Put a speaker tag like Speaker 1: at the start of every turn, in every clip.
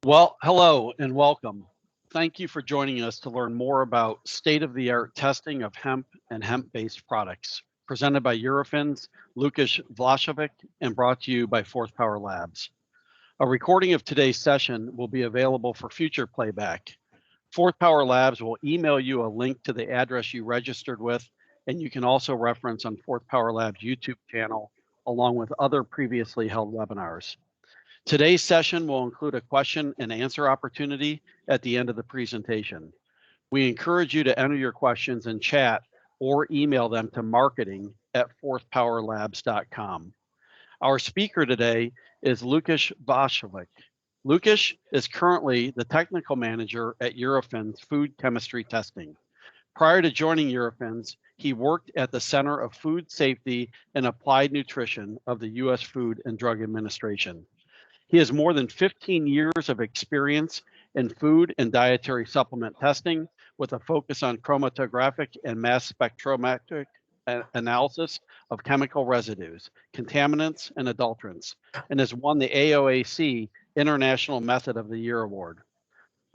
Speaker 1: Well, hello and welcome. Thank you for joining us to learn more about state of the art testing of hemp and hemp based products, presented by Eurofins, Lukasz Vlashovic, and brought to you by Fourth Power Labs. A recording of today's session will be available for future playback. Fourth Power Labs will email you a link to the address you registered with, and you can also reference on Fourth Power Labs YouTube channel, along with other previously held webinars. Today's session will include a question and answer opportunity at the end of the presentation. We encourage you to enter your questions in chat or email them to marketing@fourthpowerlabs.com. Our speaker today is Lukasz Vashovic. Lukasz is currently the technical manager at Eurofins Food Chemistry Testing. Prior to joining Eurofins, he worked at the Center of Food Safety and Applied Nutrition of the U.S. Food and Drug Administration. He has more than 15 years of experience in food and dietary supplement testing with a focus on chromatographic and mass spectrometric analysis of chemical residues, contaminants, and adulterants, and has won the AOAC International Method of the Year Award.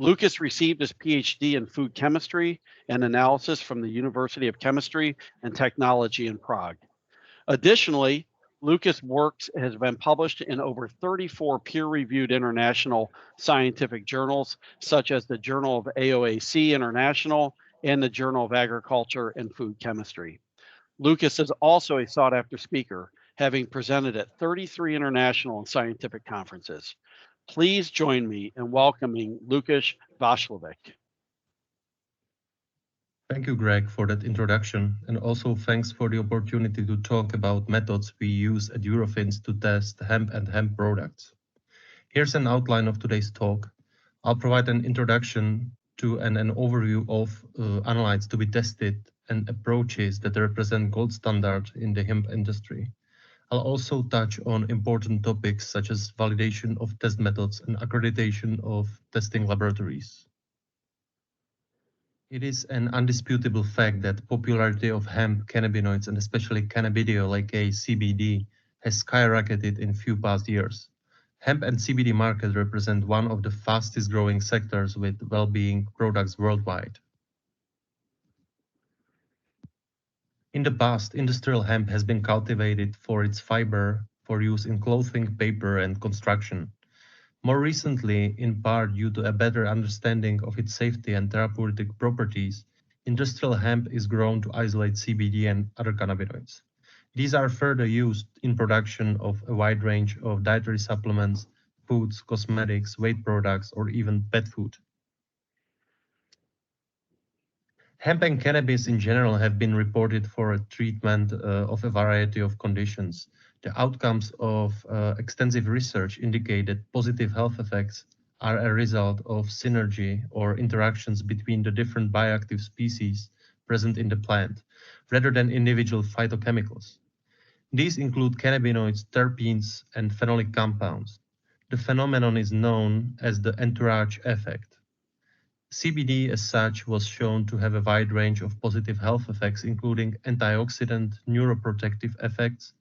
Speaker 1: Lukasz received his PhD in food chemistry and analysis from the University of Chemistry and Technology in Prague. Additionally, Lukasz works has been published in over 34 peer-reviewed international scientific journals, such as the Journal of AOAC International and the Journal of Agriculture and Food Chemistry. Lukasz is also a sought-after speaker, having presented at 33 international and scientific conferences. Please join me in welcoming Lukasz Vashlovic.
Speaker 2: Thank you, Greg, for that introduction, and also thanks for the opportunity to talk about methods we use at Eurofins to test hemp and hemp products. Here's an outline of today's talk. I'll provide an introduction to and an overview of analytes to be tested and approaches that represent gold standard in the hemp industry. I'll also touch on important topics such as validation of test methods and accreditation of testing laboratories. It is an undisputable fact that the popularity of hemp cannabinoids and especially cannabidiol like CBD has skyrocketed in few past years. Hemp and CBD market represent one of the fastest growing sectors with well-being products worldwide. In the past, industrial hemp has been cultivated for its fiber for use in clothing, paper, and construction. More recently, in part due to a better understanding of its safety and therapeutic properties, industrial hemp is grown to isolate CBD and other cannabinoids. These are further used in production of a wide range of dietary supplements, foods, cosmetics, weight products, or even pet food. Hemp and cannabis in general have been reported for a treatment of a variety of conditions. The outcomes of extensive research indicate that positive health effects are a result of synergy or interactions between the different bioactive species present in the plant, rather than individual phytochemicals. These include cannabinoids, terpenes, and phenolic compounds. The phenomenon is known as the entourage effect. CBD as such was shown to have a wide range of positive health effects, including antioxidant, neuroprotective effects,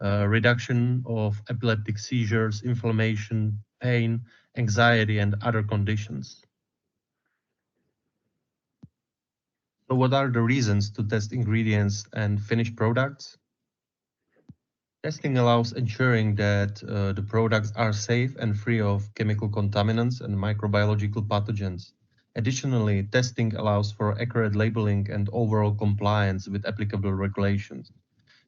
Speaker 2: reduction of epileptic seizures, inflammation, pain, anxiety, and other conditions. So what are the reasons to test ingredients and finished products? Testing allows ensuring that the products are safe and free of chemical contaminants and microbiological pathogens. Additionally, testing allows for accurate labeling and overall compliance with applicable regulations.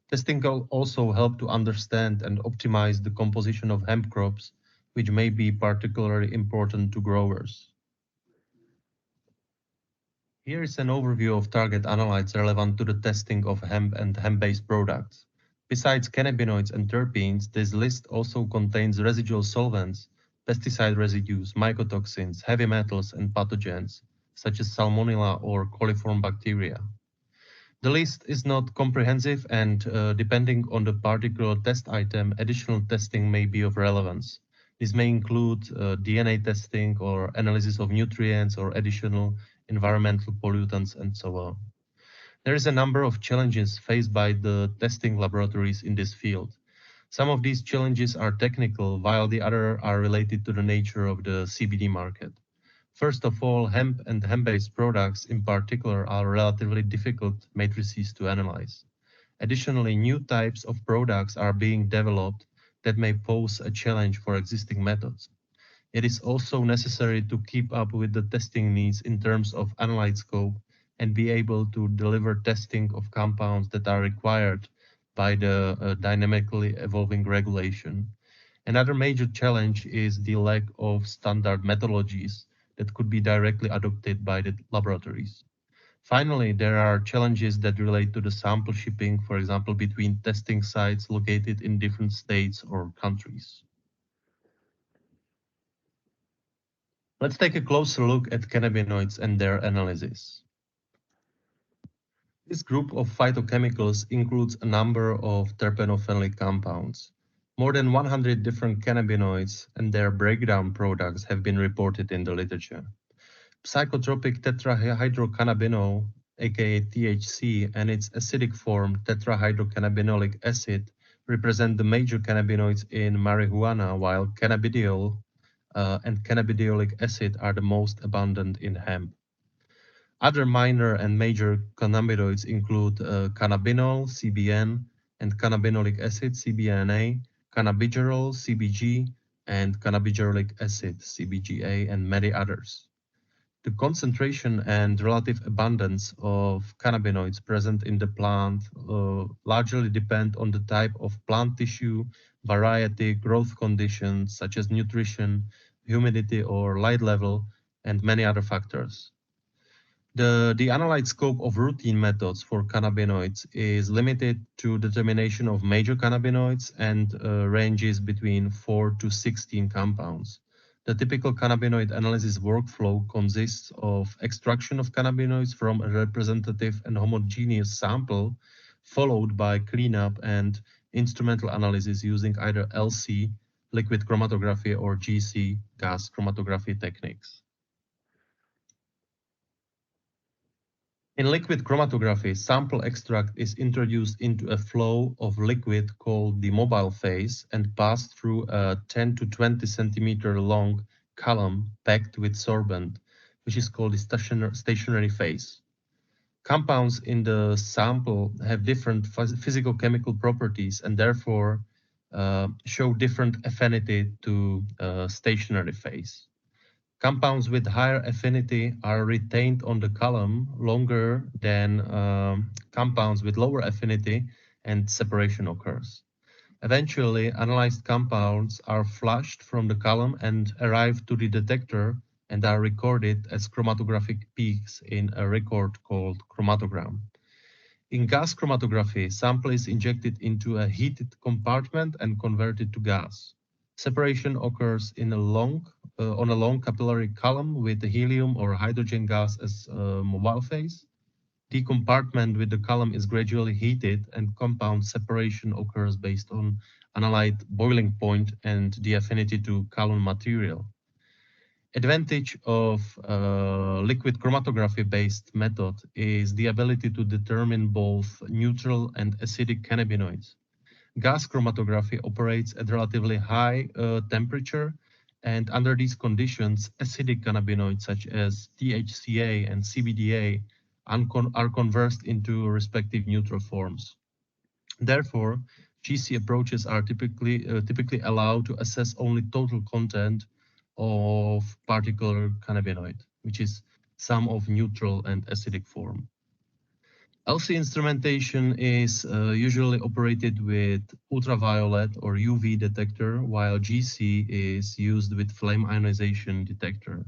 Speaker 2: Testing will also help to understand and optimize the composition of hemp crops, which may be particularly important to growers. Here is an overview of target analytes relevant to the testing of hemp and hemp-based products. Besides cannabinoids and terpenes, this list also contains residual solvents, pesticide residues, mycotoxins, heavy metals, and pathogens, such as salmonella or coliform bacteria. The list is not comprehensive and depending on the particular test item, additional testing may be of relevance. This may include DNA testing or analysis of nutrients or additional environmental pollutants and so on. There is a number of challenges faced by the testing laboratories in this field. Some of these challenges are technical, while the other are related to the nature of the CBD market. First of all, hemp and hemp-based products in particular are relatively difficult matrices to analyze. Additionally, new types of products are being developed that may pose a challenge for existing methods. It is also necessary to keep up with the testing needs in terms of analyte scope and be able to deliver testing of compounds that are required by the dynamically evolving regulation. Another major challenge is the lack of standard methodologies that could be directly adopted by the laboratories. Finally, there are challenges that relate to the sample shipping, for example, between testing sites located in different states or countries. Let's take a closer look at cannabinoids and their analysis. This group of phytochemicals includes a number of terpenophenolic compounds. More than 100 different cannabinoids and their breakdown products have been reported in the literature. Psychotropic tetrahydrocannabinol, aka THC, and its acidic form tetrahydrocannabinolic acid represent the major cannabinoids in marijuana, while cannabidiol and cannabidiolic acid are the most abundant in hemp. Other minor and major cannabinoids include cannabinol, CBN, and cannabinolic acid, CBNA, cannabigerol, CBG, and cannabigerolic acid, CBGA, and many others. The concentration and relative abundance of cannabinoids present in the plant largely depend on the type of plant tissue, variety, growth conditions such as nutrition, humidity or light level, and many other factors. The analyte scope of routine methods for cannabinoids is limited to determination of major cannabinoids and ranges between 4 to 16 compounds. The typical cannabinoid analysis workflow consists of extraction of cannabinoids from a representative and homogeneous sample, followed by cleanup and instrumental analysis using either LC, liquid chromatography, or GC, gas chromatography techniques. In liquid chromatography, sample extract is introduced into a flow of liquid called the mobile phase and passed through a 10 to 20 centimeter long column packed with sorbent, which is called the stationary phase. Compounds in the sample have different physical-chemical properties and therefore show different affinity to stationary phase. Compounds with higher affinity are retained on the column longer than compounds with lower affinity, and separation occurs. Eventually, analyzed compounds are flushed from the column and arrive to the detector and are recorded as chromatographic peaks in a record called chromatogram. In gas chromatography, sample is injected into a heated compartment and converted to gas. Separation occurs on a long capillary column with the helium or hydrogen gas as a mobile phase. The compartment with the column is gradually heated and compound separation occurs based on analyte boiling point and the affinity to column material. Advantage of liquid chromatography based method is the ability to determine both neutral and acidic cannabinoids. Gas chromatography operates at relatively high temperature, and under these conditions, acidic cannabinoids such as THCA and CBDA are converted into respective neutral forms. Therefore, GC approaches are typically allowed to assess only total content of particular cannabinoid, which is sum of neutral and acidic form. LC instrumentation is usually operated with ultraviolet or UV detector, while GC is used with flame ionization detector.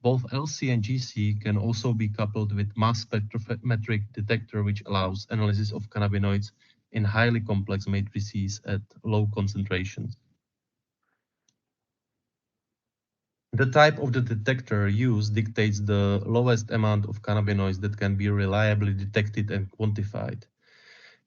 Speaker 2: Both LC and GC can also be coupled with mass spectrometric detector, which allows analysis of cannabinoids in highly complex matrices at low concentrations. The type of the detector used dictates the lowest amount of cannabinoids that can be reliably detected and quantified.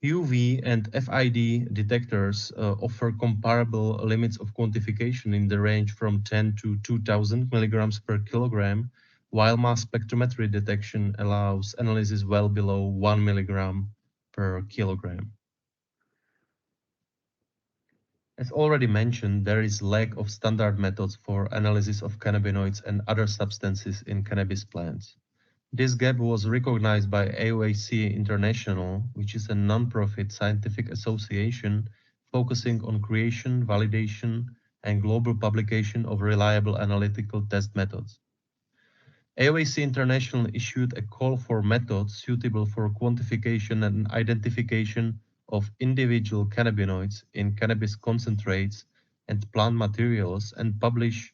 Speaker 2: UV and FID detectors offer comparable limits of quantification in the range from 10 to 2000 milligrams per kilogram, while mass spectrometry detection allows analysis well below 1 milligram per kilogram. As already mentioned, there is lack of standard methods for analysis of cannabinoids and other substances in cannabis plants. This gap was recognized by AOAC International, which is a non-profit scientific association focusing on creation, validation, and global publication of reliable analytical test methods. AOAC International issued a call for methods suitable for quantification and identification of individual cannabinoids in cannabis concentrates and plant materials and publish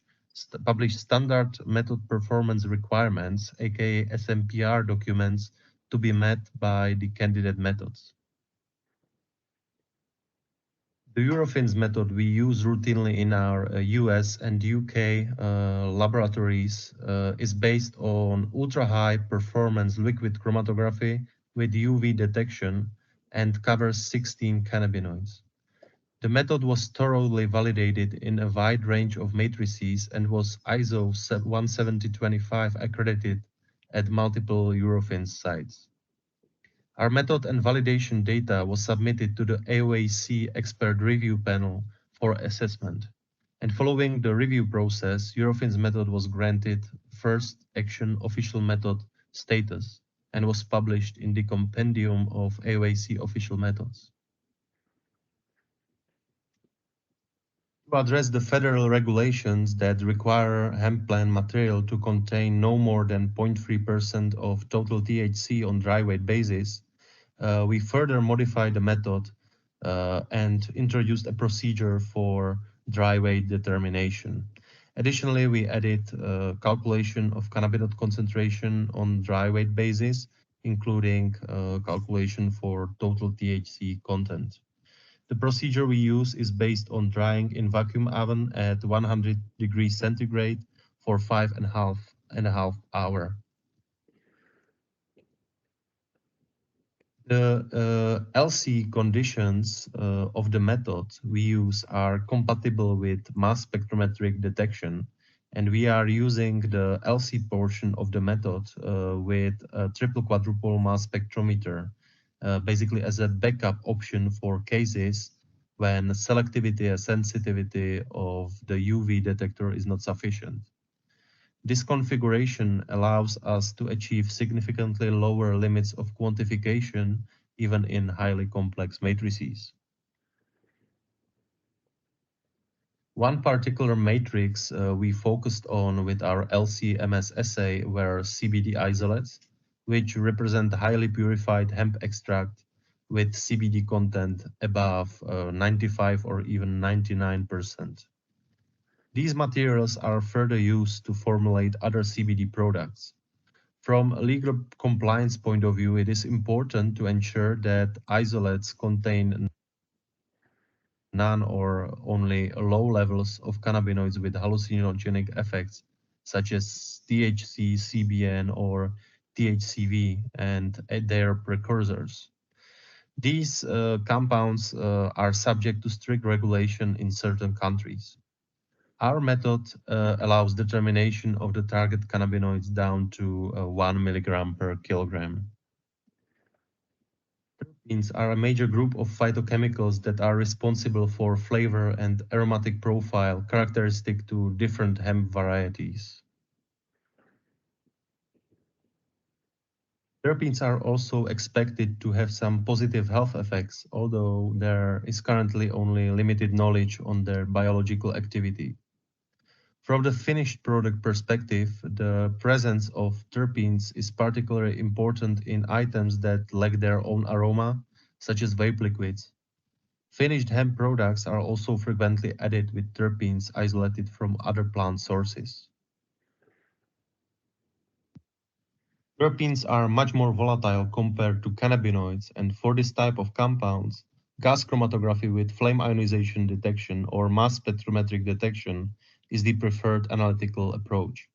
Speaker 2: standard method performance requirements, aka SMPR documents, to be met by the candidate methods. The Eurofins method we use routinely in our US and UK laboratories is based on ultra-high performance liquid chromatography with UV detection and covers 16 cannabinoids. The method was thoroughly validated in a wide range of matrices and was ISO 17025 accredited at multiple Eurofins sites. Our method and validation data was submitted to the AOAC expert review panel for assessment. And following the review process, Eurofins method was granted first action official method status and was published in the compendium of AOAC official methods. To address the federal regulations that require hemp plant material to contain no more than 0.3% of total THC on dry weight basis, we further modified the method and introduced a procedure for dry weight determination. Additionally, we added calculation of cannabinoid concentration on dry weight basis, including calculation for total THC content. The procedure we use is based on drying in vacuum oven at 100 degrees centigrade for 5.5 hours. The LC conditions of the method we use are compatible with mass spectrometric detection, and we are using the LC portion of the method with a triple quadruple mass spectrometer, basically as a backup option for cases when selectivity and sensitivity of the UV detector is not sufficient. This configuration allows us to achieve significantly lower limits of quantification, even in highly complex matrices. One particular matrix we focused on with our LC-MS assay were CBD isolates, which represent highly purified hemp extract with CBD content above 95 or even 99%. These materials are further used to formulate other CBD products. From a legal compliance point of view, it is important to ensure that isolates contain none or only low levels of cannabinoids with hallucinogenic effects, such as THC, CBN, or THCV, and their precursors. These compounds are subject to strict regulation in certain countries. Our method allows determination of the target cannabinoids down to 1 milligram per kilogram. Terpenes are a major group of phytochemicals that are responsible for flavor and aromatic profile characteristic to different hemp varieties. Terpenes are also expected to have some positive health effects, although there is currently only limited knowledge on their biological activity. From the finished product perspective, the presence of terpenes is particularly important in items that lack their own aroma, such as vape liquids. Finished hemp products are also frequently added with terpenes isolated from other plant sources. Terpenes are much more volatile compared to cannabinoids, and for this type of compounds, gas chromatography with flame ionization detection or mass spectrometric detection is the preferred analytical approach.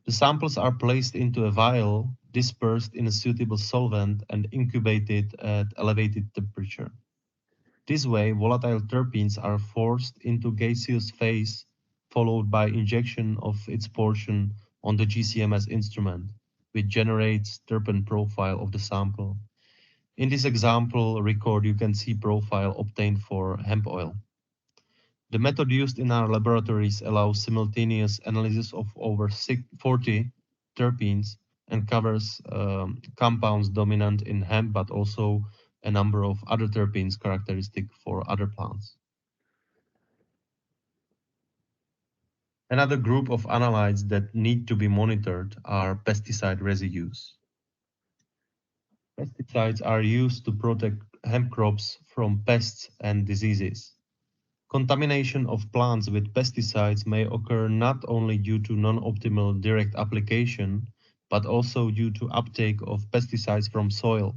Speaker 2: The samples are placed into a vial, dispersed in a suitable solvent, and incubated at elevated temperature. This way, volatile terpenes are forced into gaseous phase, followed by injection of its portion on the GCMS instrument, which generates terpene profile of the sample. In this example record, you can see profile obtained for hemp oil. The method used in our laboratories allows simultaneous analysis of over 40 terpenes and covers compounds dominant in hemp, but also a number of other terpenes characteristic for other plants. Another group of analytes that need to be monitored are pesticide residues. Pesticides are used to protect hemp crops from pests and diseases. Contamination of plants with pesticides may occur not only due to non-optimal direct application, but also due to uptake of pesticides from soil.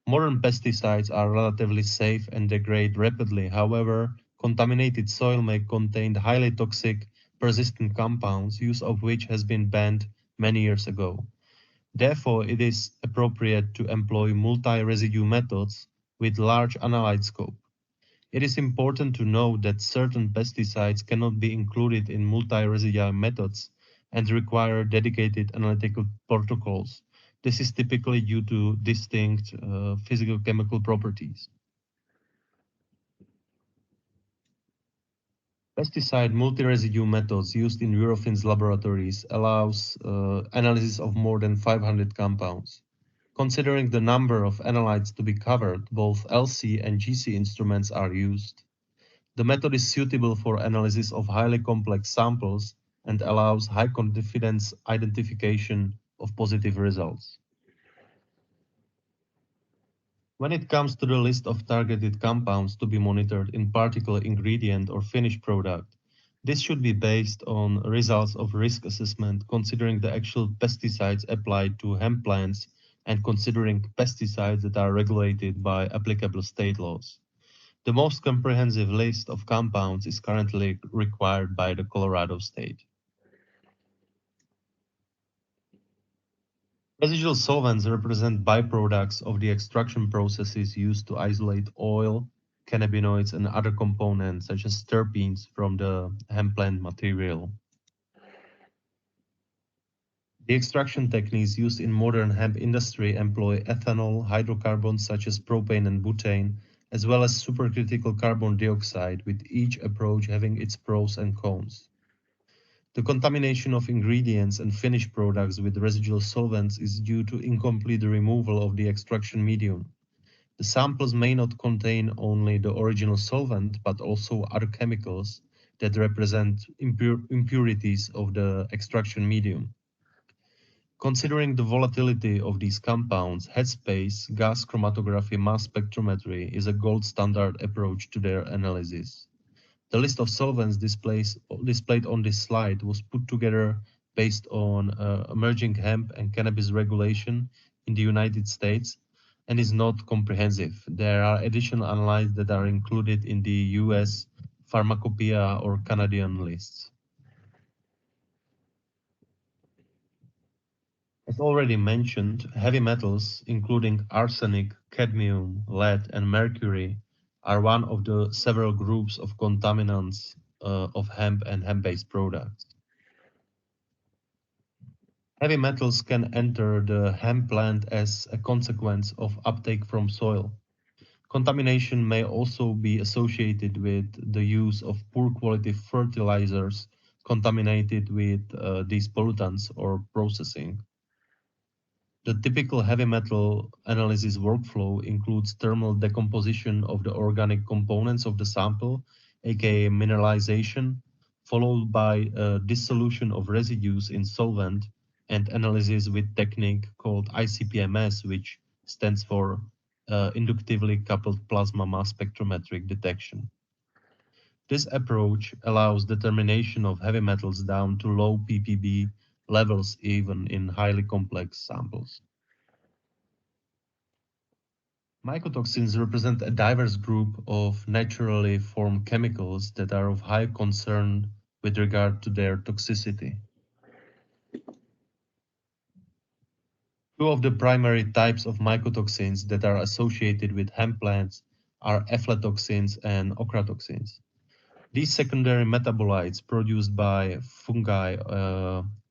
Speaker 2: Modern pesticides are relatively safe and degrade rapidly. However, contaminated soil may contain highly toxic, persistent compounds, use of which has been banned many years ago. Therefore, it is appropriate to employ multi-residue methods with large analyte scope. It is important to note that certain pesticides cannot be included in multi-residual methods and require dedicated analytical protocols. This is typically due to distinct physical-chemical properties. Pesticide multi-residue methods used in Eurofins laboratories allows analysis of more than 500 compounds. Considering the number of analytes to be covered, both LC and GC instruments are used. The method is suitable for analysis of highly complex samples and allows high confidence identification of positive results. When it comes to the list of targeted compounds to be monitored in particular ingredient or finished product, this should be based on results of risk assessment considering the actual pesticides applied to hemp plants and considering pesticides that are regulated by applicable state laws. The most comprehensive list of compounds is currently required by the Colorado state. Residual solvents represent byproducts of the extraction processes used to isolate oil, cannabinoids, and other components such as terpenes from the hemp plant material. The extraction techniques used in modern hemp industry employ ethanol, hydrocarbons such as propane and butane, as well as supercritical carbon dioxide, with each approach having its pros and cons. The contamination of ingredients and finished products with residual solvents is due to incomplete removal of the extraction medium. The samples may not contain only the original solvent, but also other chemicals that represent impurities of the extraction medium. Considering the volatility of these compounds, headspace gas chromatography mass spectrometry is a gold standard approach to their analysis. The list of solvents displayed on this slide was put together based on emerging hemp and cannabis regulation in the United States and is not comprehensive. There are additional analyses that are included in the US Pharmacopoeia or Canadian lists. As already mentioned, heavy metals, including arsenic, cadmium, lead, and mercury, are one of the several groups of contaminants of hemp and hemp-based products. Heavy metals can enter the hemp plant as a consequence of uptake from soil. Contamination may also be associated with the use of poor quality fertilizers contaminated with these pollutants or processing. The typical heavy metal analysis workflow includes thermal decomposition of the organic components of the sample, aka mineralization, followed by dissolution of residues in solvent and analysis with technique called ICP-MS, which stands for inductively coupled plasma mass spectrometric detection. This approach allows determination of heavy metals down to low ppb levels even in highly complex samples. Mycotoxins represent a diverse group of naturally formed chemicals that are of high concern with regard to their toxicity. Two of the primary types of mycotoxins that are associated with hemp plants are aflatoxins and ochratoxins. These secondary metabolites produced by fungi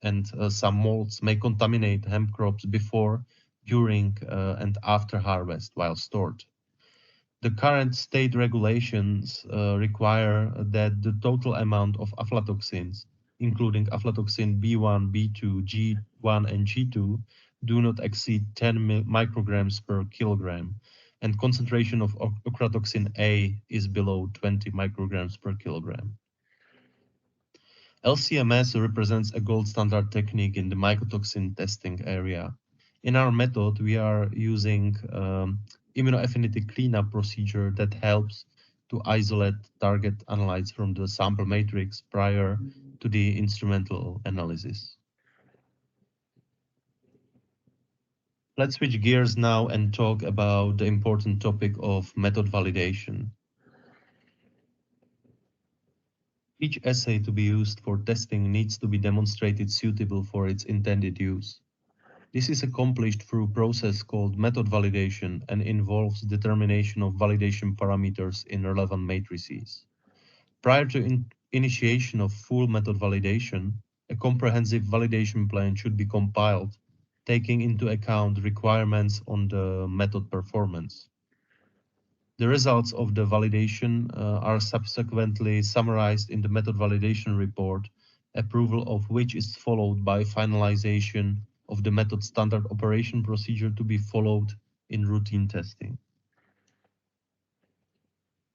Speaker 2: and some molds may contaminate hemp crops before, during, and after harvest while stored. The current state regulations require that the total amount of aflatoxins, including aflatoxin B1, B2, G1, and G2, do not exceed 10 micrograms per kilogram, and concentration of ochratoxin A is below 20 micrograms per kilogram. LCMS represents a gold standard technique in the mycotoxin testing area. In our method, we are using immunoaffinity cleanup procedure that helps to isolate target analytes from the sample matrix prior to the instrumental analysis. Let's switch gears now and talk about the important topic of method validation. Each assay to be used for testing needs to be demonstrated suitable for its intended use. This is accomplished through a process called method validation and involves determination of validation parameters in relevant matrices. Prior to initiation of full method validation, a comprehensive validation plan should be compiled, taking into account requirements on the method performance. The results of the validation are subsequently summarized in the method validation report, approval of which is followed by finalization of the method standard operation procedure to be followed in routine testing.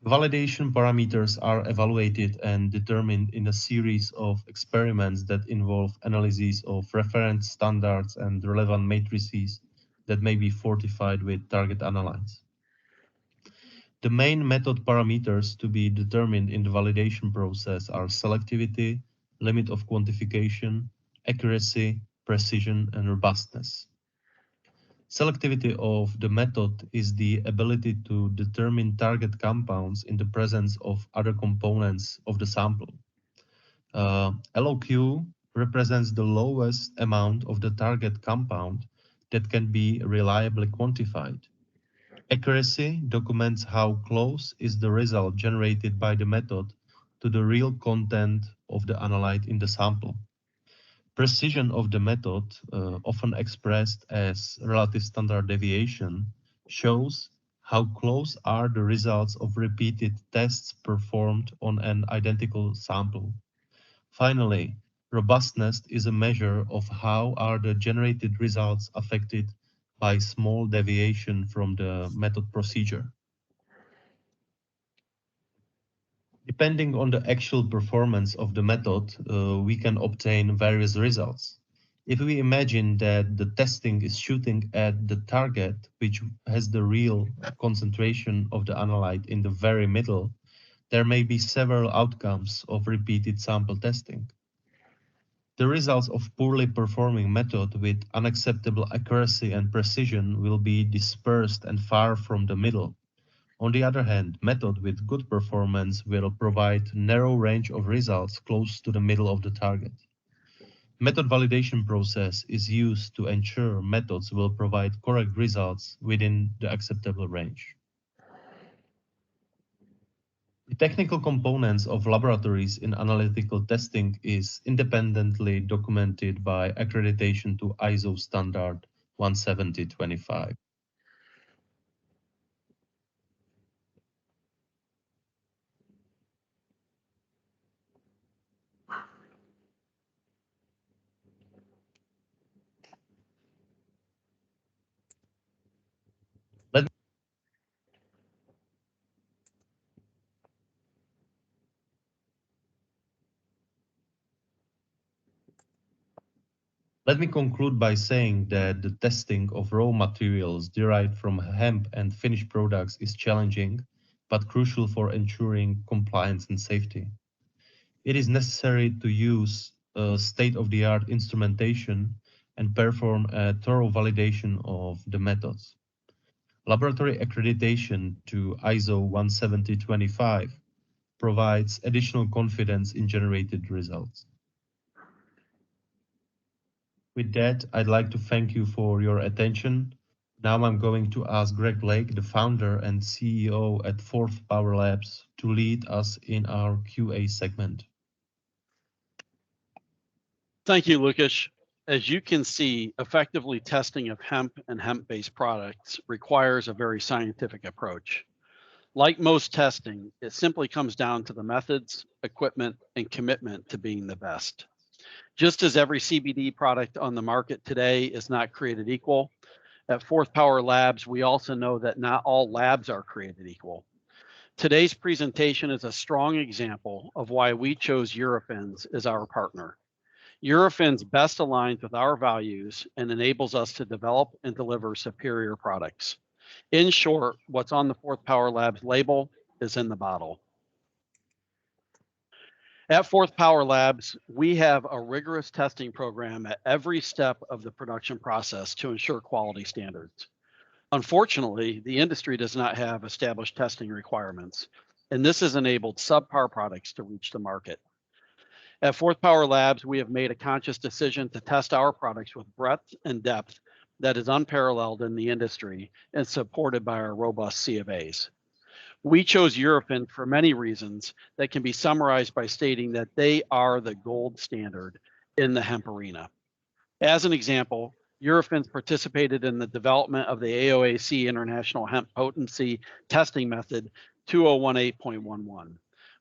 Speaker 2: Validation parameters are evaluated and determined in a series of experiments that involve analysis of reference standards and relevant matrices that may be fortified with target analytes. The main method parameters to be determined in the validation process are selectivity, limit of quantification, accuracy, precision, and robustness. Selectivity of the method is the ability to determine target compounds in the presence of other components of the sample. LOQ represents the lowest amount of the target compound that can be reliably quantified. Accuracy documents how close is the result generated by the method to the real content of the analyte in the sample. Precision of the method, often expressed as relative standard deviation, shows how close are the results of repeated tests performed on an identical sample. Finally, robustness is a measure of how are the generated results affected by small deviation from the method procedure. Depending on the actual performance of the method, we can obtain various results. If we imagine that the testing is shooting at the target, which has the real concentration of the analyte in the very middle, there may be several outcomes of repeated sample testing. The results of poorly performing method with unacceptable accuracy and precision will be dispersed and far from the middle. On the other hand, method with good performance will provide narrow range of results close to the middle of the target. Method validation process is used to ensure methods will provide correct results within the acceptable range. The technical components of laboratories in analytical testing is independently documented by accreditation to ISO standard 17025. Let me conclude by saying that the testing of raw materials derived from hemp and finished products is challenging, but crucial for ensuring compliance and safety. It is necessary to use state-of-the-art instrumentation and perform a thorough validation of the methods. Laboratory accreditation to ISO 17025 provides additional confidence in generated results. With that, I'd like to thank you for your attention. Now I'm going to ask Greg Blake, the founder and CEO at Fourth Power Labs, to lead us in our QA segment.
Speaker 1: Thank you, Lucas. As you can see, effectively testing of hemp and hemp-based products requires a very scientific approach. Like most testing, it simply comes down to the methods, equipment, and commitment to being the best. Just as every CBD product on the market today is not created equal, at Fourth Power Labs, we also know that not all labs are created equal. Today's presentation is a strong example of why we chose Eurofins as our partner. Eurofins best aligns with our values and enables us to develop and deliver superior products. In short, what's on the Fourth Power Labs label is in the bottle. At Fourth Power Labs, we have a rigorous testing program at every step of the production process to ensure quality standards. Unfortunately, the industry does not have established testing requirements, and this has enabled subpar products to reach the market. At Fourth Power Labs, we have made a conscious decision to test our products with breadth and depth that is unparalleled in the industry and supported by our robust C of A's. We chose Eurofins for many reasons that can be summarized by stating that they are the gold standard in the hemp arena. As an example, Eurofins participated in the development of the AOAC International Hemp Potency Testing Method 2018.11,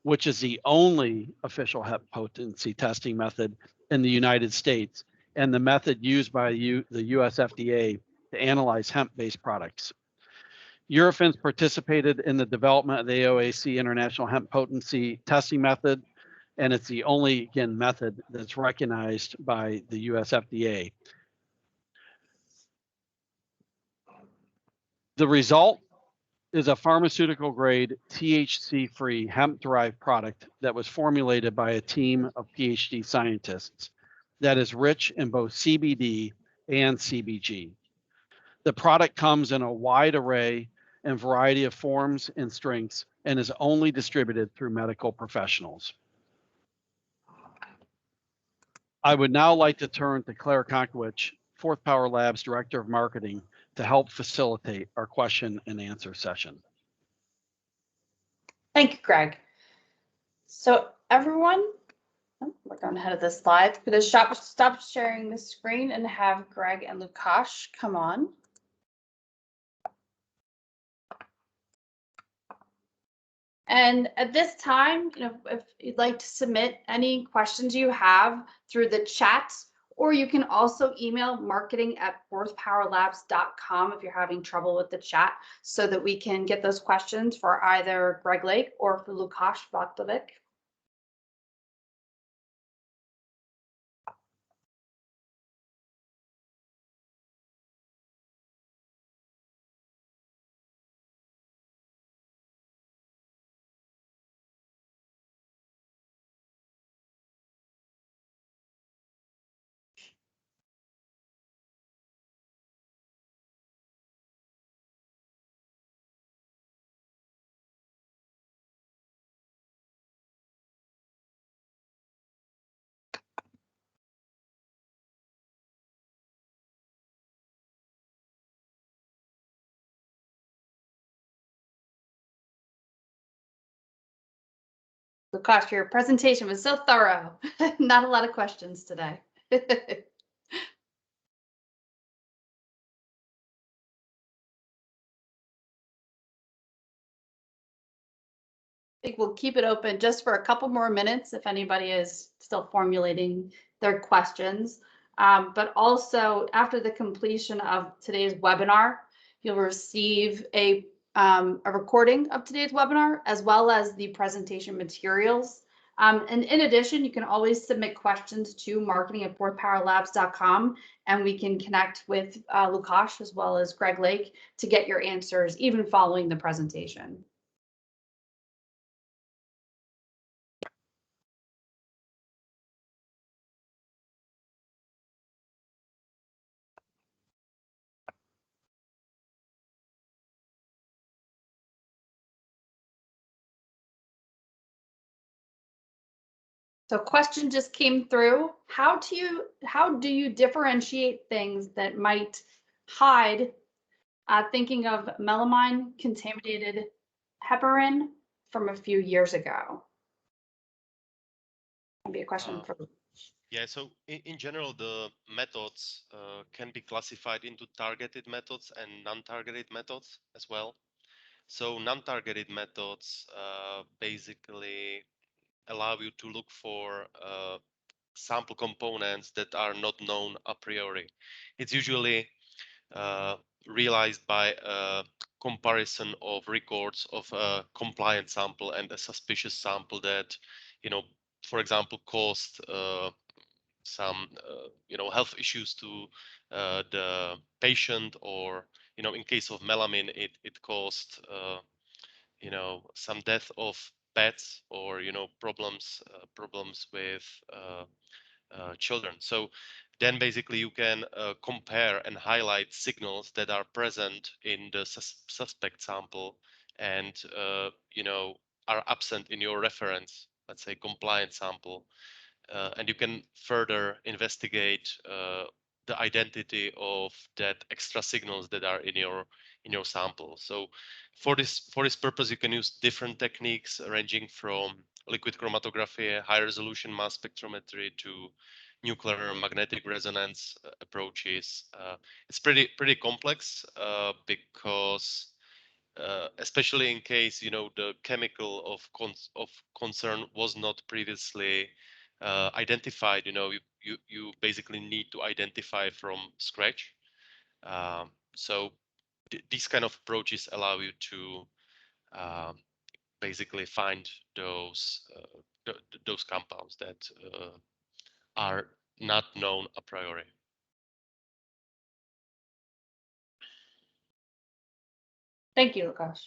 Speaker 1: which is the only official hemp potency testing method in the United States and the method used by the US FDA to analyze hemp-based products. Eurofins participated in the development of the AOAC International Hemp Potency Testing Method, and it's the only, again, method that's recognized by the US FDA. The result is a pharmaceutical grade THC-free hemp-derived product that was formulated by a team of PhD scientists that is rich in both CBD and CBG. The product comes in a wide array and variety of forms and strengths and is only distributed through medical professionals. I would now like to turn to Claire Konkowicz, Fourth Power Labs Director of Marketing, to help facilitate our question and answer session.
Speaker 3: Thank you, Greg. So everyone, we're going ahead of this slide. I'm going to stop sharing the screen and have Greg and Lukasz come on. And at this time, if you'd like to submit any questions you have through the chat, or you can also email marketing@fourthpowerlabs.com if you're having trouble with the chat, so that we can get those questions for either Greg Lake or for Lukasz Vaklovic. Lukasz, your presentation was so thorough. Not a lot of questions today. I think we'll keep it open just for a couple more minutes if anybody is still formulating their questions. But also, after the completion of today's webinar, you'll receive a recording of today's webinar, as well as the presentation materials. And in addition, you can always submit questions to marketing@fourthpowerlabs.com, and we can connect with Lukasz as well as Greg Lake to get your answers, even following the presentation. So question just came through. How do you differentiate things that might hide, thinking of melamine contaminated heparin from a few years ago? Maybe a question for.
Speaker 4: Yeah, so in general, the methods can be classified into targeted methods and non-targeted methods as well. So non-targeted methods basically allow you to look for sample components that are not known a priori. It's usually realized by a comparison of records of a compliant sample and a suspicious sample that, for example, caused some, health issues to the patient, or, in case of melamine, it caused, some death of pets, or, problems with children. So then basically you can compare and highlight signals that are present in the suspect sample and, are absent in your reference, let's say compliant sample. And you can further investigate the identity of that extra signals that are in your sample. So for this purpose, you can use different techniques ranging from liquid chromatography, high resolution mass spectrometry, to nuclear magnetic resonance approaches. It's pretty complex because especially in case the chemical of concern was not previously identified. You basically need to identify from scratch. So these kind of approaches allow you to basically find those compounds that are not known a priori.
Speaker 3: Thank you, Lukasz.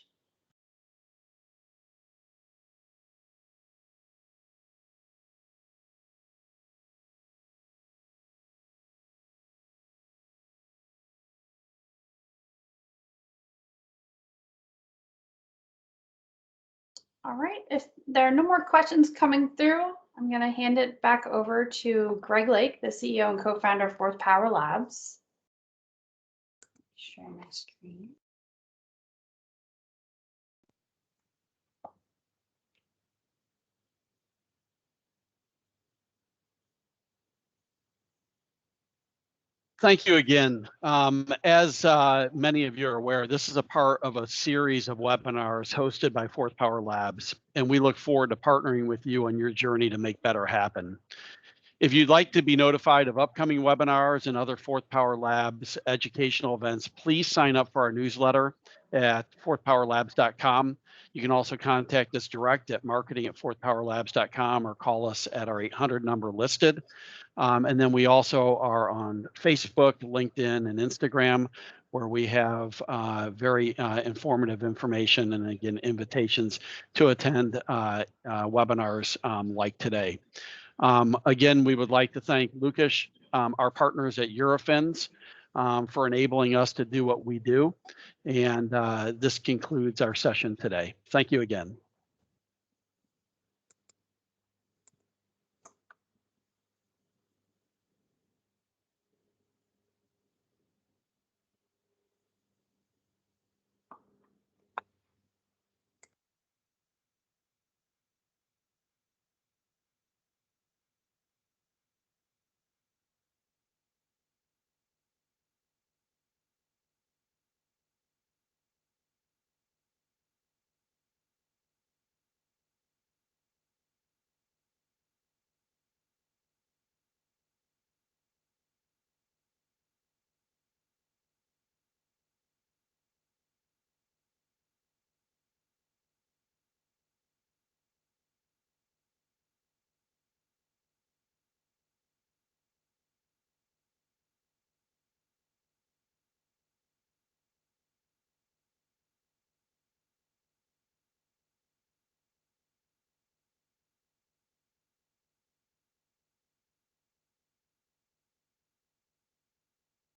Speaker 3: All right, if there are no more questions coming through, I'm going to hand it back over to Greg Lake, the CEO and co-founder of Fourth Power Labs. Share my screen.
Speaker 1: Thank you again. As many of you are aware, this is a part of a series of webinars hosted by Fourth Power Labs, and we look forward to partnering with you on your journey to make better happen. If you'd like to be notified of upcoming webinars and other Fourth Power Labs educational events, please sign up for our newsletter at fourthpowerlabs.com. You can also contact us direct at marketing@fourthpowerlabs.com or call us at our 800 number listed. And then we also are on Facebook, LinkedIn, and Instagram, where we have very informative information and, again, invitations to attend webinars like today. Again, we would like to thank Lukasz, our partners at Eurofins, for enabling us to do what we do. And this concludes our session today. Thank you again.